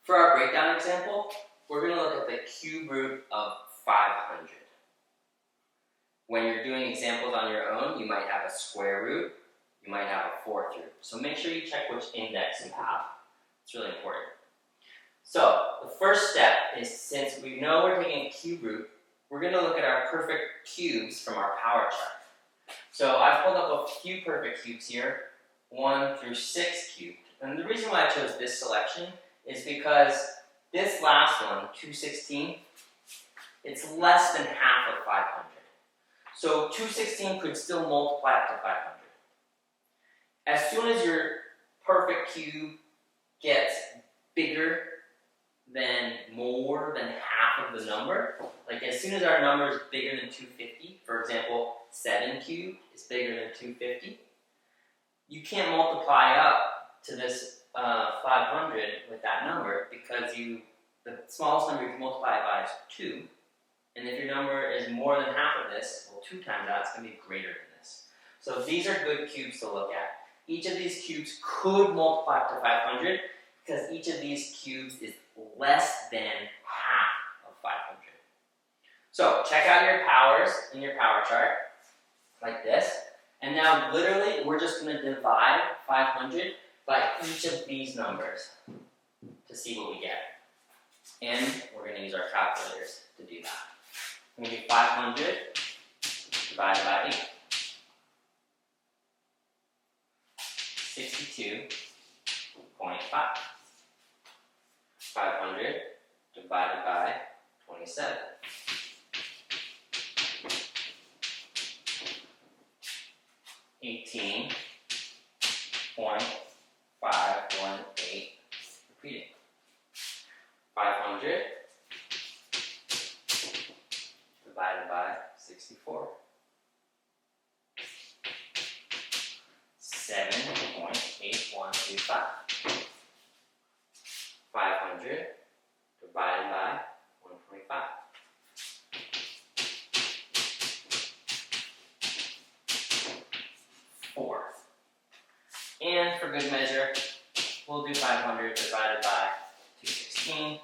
For our breakdown example, we're going to look at the cube root of 500. When you're doing examples on your own, you might have a square root, you might have a fourth root. So make sure you check which index you have. It's really important. So the first step is, since we know we're taking a cube root, we're going to look at our perfect cubes from our power chart. So I've pulled up a few perfect cubes here, 1 through 6 cubed. And the reason why I chose this selection is because this last one, 216, it's less than half of 500. So 216 could still multiply up to 500. As soon as your perfect cube gets bigger than more than half of the number, like as soon as our number is bigger than 250, for example, 7 cubed is bigger than 250, you can't multiply up to this 500 with that number, because the smallest number you can multiply by is 2. And if your number is more than half of this, well, 2 times that is going to be greater than this. So these are good cubes to look at. Each of these cubes could multiply up to 500, because each of these cubes is less than half of 500. So check out your powers in your power chart, like this. And now literally, we're just going to divide 500 by each of these numbers to see what we get. And we're going to use our calculators to do that. I'm going to do 500 divided by 8. 62.5. 500 divided by 27. 18.518. Repeating. 500 divided by 64. 7.8125. 500 divided by 125. 4. And for good measure, we'll do 500 divided by 216.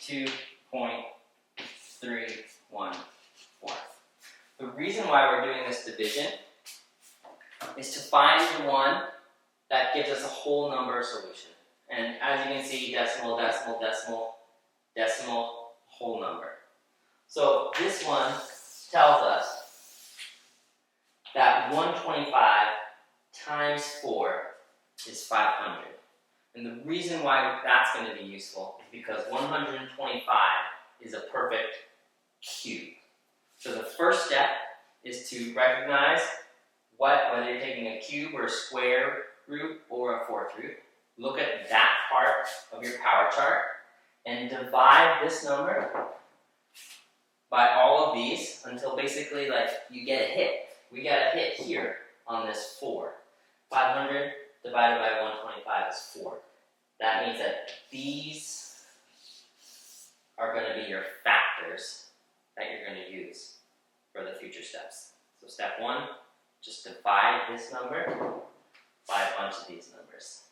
2.314. The reason why we're doing this division is to find the one that gives us a whole number solution. And as you can see, decimal, decimal, decimal, decimal, whole number. So this one tells us that 125 times 4 is 500. And the reason why that's going to be useful is because 125 is a perfect cube. So the first step is to recognize whether you're taking a cube or a square root or a fourth root. Look at that part of your power chart and divide this number by all of these until basically like you get a hit. We got a hit here on this 4. 500 divided by 125 is 4. That means that these are going to be your factors that you're going to use for the future steps. So step 1, just divide this number by a bunch of these numbers.